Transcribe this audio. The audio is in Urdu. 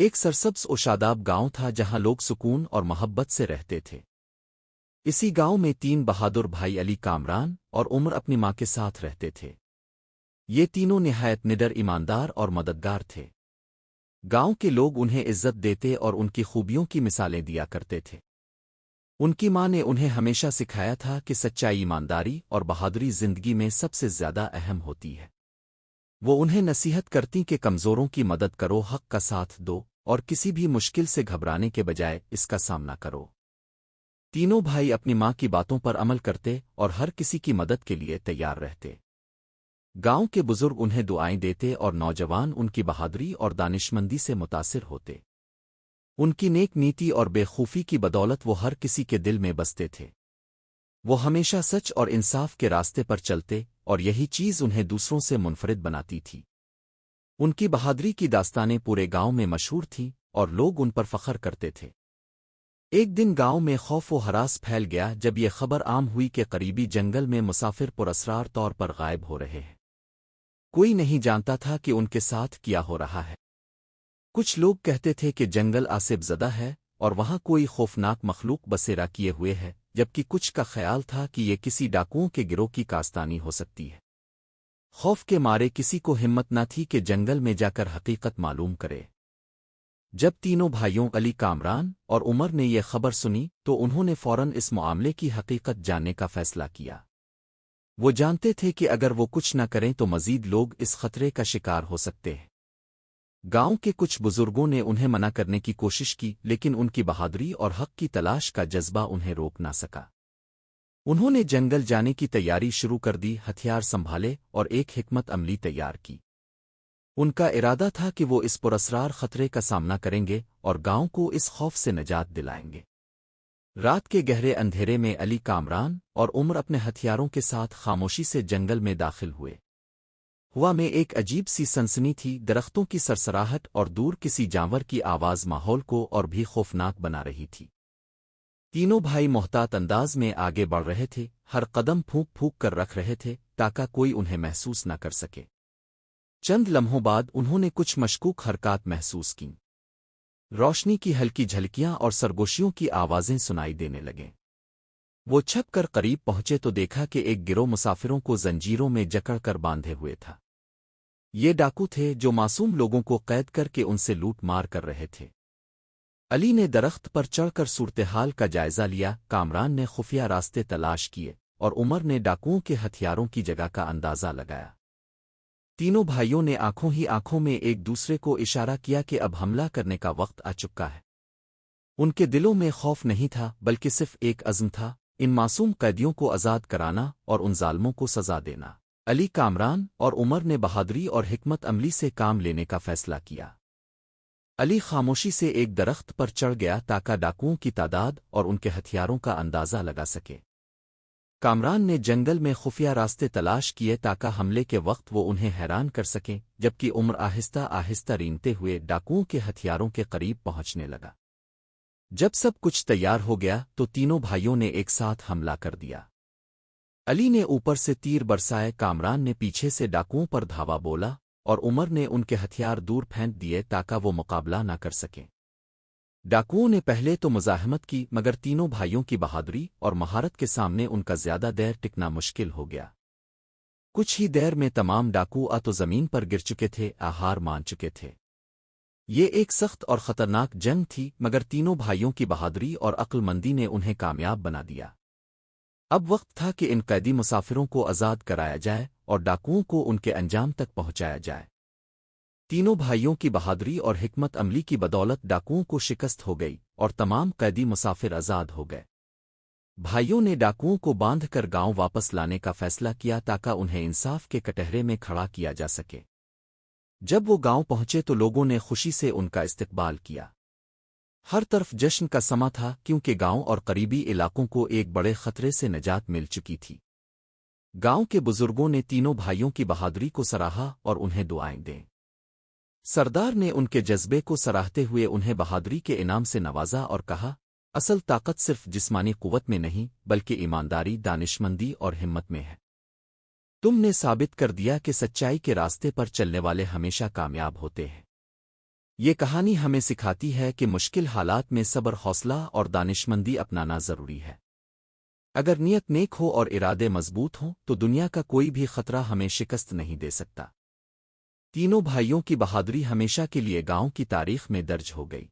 ایک سرسبز و شاداب گاؤں تھا جہاں لوگ سکون اور محبت سے رہتے تھے۔ اسی گاؤں میں 3 بہادر بھائی علی، کامران اور عمر اپنی ماں کے ساتھ رہتے تھے۔ یہ تینوں نہایت نڈر، ایماندار اور مددگار تھے۔ گاؤں کے لوگ انہیں عزت دیتے اور ان کی خوبیوں کی مثالیں دیا کرتے تھے۔ ان کی ماں نے انہیں ہمیشہ سکھایا تھا کہ سچائی، ایمانداری اور بہادری زندگی میں سب سے زیادہ اہم ہوتی ہے۔ وہ انہیں نصیحت کرتی کہ کمزوروں کی مدد کرو، حق کا ساتھ دو اور کسی بھی مشکل سے گھبرانے کے بجائے اس کا سامنا کرو۔ تینوں بھائی اپنی ماں کی باتوں پر عمل کرتے اور ہر کسی کی مدد کے لیے تیار رہتے۔ گاؤں کے بزرگ انہیں دعائیں دیتے اور نوجوان ان کی بہادری اور دانشمندی سے متاثر ہوتے۔ ان کی نیک نیتی اور بے خوفی کی بدولت وہ ہر کسی کے دل میں بستے تھے۔ وہ ہمیشہ سچ اور انصاف کے راستے پر چلتے اور یہی چیز انہیں دوسروں سے منفرد بناتی تھی۔ ان کی بہادری کی داستانیں پورے گاؤں میں مشہور تھیں اور لوگ ان پر فخر کرتے تھے۔ ایک دن گاؤں میں خوف و ہراس پھیل گیا جب یہ خبر عام ہوئی کہ قریبی جنگل میں مسافر پراسرار طور پر غائب ہو رہے ہیں۔ کوئی نہیں جانتا تھا کہ ان کے ساتھ کیا ہو رہا ہے۔ کچھ لوگ کہتے تھے کہ جنگل آسب زدہ ہے اور وہاں کوئی خوفناک مخلوق بسیرا کیے ہوئے ہے، جبکہ کچھ کا خیال تھا کہ یہ کسی ڈاکوؤں کے گروہ کی کاستانی ہو سکتی ہے۔ خوف کے مارے کسی کو ہمت نہ تھی کہ جنگل میں جا کر حقیقت معلوم کرے۔ جب تینوں بھائیوں علی، کامران اور عمر نے یہ خبر سنی تو انہوں نے فوراً اس معاملے کی حقیقت جاننے کا فیصلہ کیا۔ وہ جانتے تھے کہ اگر وہ کچھ نہ کریں تو مزید لوگ اس خطرے کا شکار ہو سکتے ہیں۔ گاؤں کے کچھ بزرگوں نے انہیں منع کرنے کی کوشش کی، لیکن ان کی بہادری اور حق کی تلاش کا جذبہ انہیں روک نہ سکا۔ انہوں نے جنگل جانے کی تیاری شروع کر دی، ہتھیار سنبھالے اور ایک حکمت عملی تیار کی۔ ان کا ارادہ تھا کہ وہ اس پراسرار خطرے کا سامنا کریں گے اور گاؤں کو اس خوف سے نجات دلائیں گے۔ رات کے گہرے اندھیرے میں علی، کامران اور عمر اپنے ہتھیاروں کے ساتھ خاموشی سے جنگل میں داخل ہوئے۔ ہوا میں ایک عجیب سی سنسنی تھی، درختوں کی سرسراہٹ اور دور کسی جانور کی آواز ماحول کو اور بھی خوفناک بنا رہی تھی۔ تینوں بھائی محتاط انداز میں آگے بڑھ رہے تھے، ہر قدم پھونک پھونک کر رکھ رہے تھے تاکہ کوئی انہیں محسوس نہ کر سکے۔ چند لمحوں بعد انہوں نے کچھ مشکوک حرکات محسوس کیں۔ روشنی کی ہلکی جھلکیاں اور سرگوشیوں کی آوازیں سنائی دینے لگیں۔ وہ چھپ کر قریب پہنچے تو دیکھا کہ ایک گروہ مسافروں کو زنجیروں میں جکڑ کر باندھے ہوئے تھا۔ یہ ڈاکو تھے جو معصوم لوگوں کو قید کر کے ان سے لوٹ مار کر رہے تھے۔ علی نے درخت پر چڑھ کر صورتحال کا جائزہ لیا، کامران نے خفیہ راستے تلاش کیے اور عمر نے ڈاکوؤں کے ہتھیاروں کی جگہ کا اندازہ لگایا۔ تینوں بھائیوں نے آنکھوں ہی آنکھوں میں ایک دوسرے کو اشارہ کیا کہ اب حملہ کرنے کا وقت آ چکا ہے۔ ان کے دلوں میں خوف نہیں تھا بلکہ صرف ایک عزم تھا، ان معصوم قیدیوں کو آزاد کرانا اور ان ظالموں کو سزا دینا۔ علی، کامران اور عمر نے بہادری اور حکمت عملی سے کام لینے کا فیصلہ کیا۔ علی خاموشی سے ایک درخت پر چڑھ گیا تاکہ ڈاکوؤں کی تعداد اور ان کے ہتھیاروں کا اندازہ لگا سکے۔ کامران نے جنگل میں خفیہ راستے تلاش کیے تاکہ حملے کے وقت وہ انہیں حیران کر سکیں، جبکہ عمر آہستہ آہستہ رینگتے ہوئے ڈاکوؤں کے ہتھیاروں کے قریب پہنچنے لگا۔ جب سب کچھ تیار ہو گیا تو تینوں بھائیوں نے ایک ساتھ حملہ کر دیا۔ علی نے اوپر سے تیر برسائے، کامران نے پیچھے سے ڈاکوؤں پر دھاوا بولا اور عمر نے ان کے ہتھیار دور پھینک دیے تاکہ وہ مقابلہ نہ کر سکیں۔ ڈاکوؤں نے پہلے تو مزاحمت کی مگر تینوں بھائیوں کی بہادری اور مہارت کے سامنے ان کا زیادہ دیر ٹکنا مشکل ہو گیا۔ کچھ ہی دیر میں تمام ڈاکو تو زمین پر گر چکے تھے، ہار مان چکے تھے۔ یہ ایک سخت اور خطرناک جنگ تھی مگر تینوں بھائیوں کی بہادری اور عقل مندی نے انہیں کامیاب بنا دیا۔ اب وقت تھا کہ ان قیدی مسافروں کو آزاد کرایا جائے اور ڈاکوؤں کو ان کے انجام تک پہنچایا جائے۔ تینوں بھائیوں کی بہادری اور حکمت عملی کی بدولت ڈاکوؤں کو شکست ہو گئی اور تمام قیدی مسافر آزاد ہو گئے۔ بھائیوں نے ڈاکوؤں کو باندھ کر گاؤں واپس لانے کا فیصلہ کیا تاکہ انہیں انصاف کے کٹہرے میں کھڑا کیا جا سکے۔ جب وہ گاؤں پہنچے تو لوگوں نے خوشی سے ان کا استقبال کیا۔ ہر طرف جشن کا سما تھا کیونکہ گاؤں اور قریبی علاقوں کو ایک بڑے خطرے سے نجات مل چکی تھی۔ گاؤں کے بزرگوں نے تینوں بھائیوں کی بہادری کو سراہا اور انہیں دعائیں دیں۔ سردار نے ان کے جذبے کو سراہتے ہوئے انہیں بہادری کے انعام سے نوازا اور کہا، اصل طاقت صرف جسمانی قوت میں نہیں بلکہ ایمانداری، دانشمندی اور ہمت میں ہے۔ تم نے ثابت کر دیا کہ سچائی کے راستے پر چلنے والے ہمیشہ کامیاب ہوتے ہیں۔ یہ کہانی ہمیں سکھاتی ہے کہ مشکل حالات میں صبر حوصلہ اور دانشمندی اپنانا ضروری ہے۔ اگر نیت نیک ہو اور ارادے مضبوط ہوں تو دنیا کا کوئی بھی خطرہ ہمیں شکست نہیں دے سکتا۔ تینوں بھائیوں کی بہادری ہمیشہ کے لیے گاؤں کی تاریخ میں درج ہو گئی۔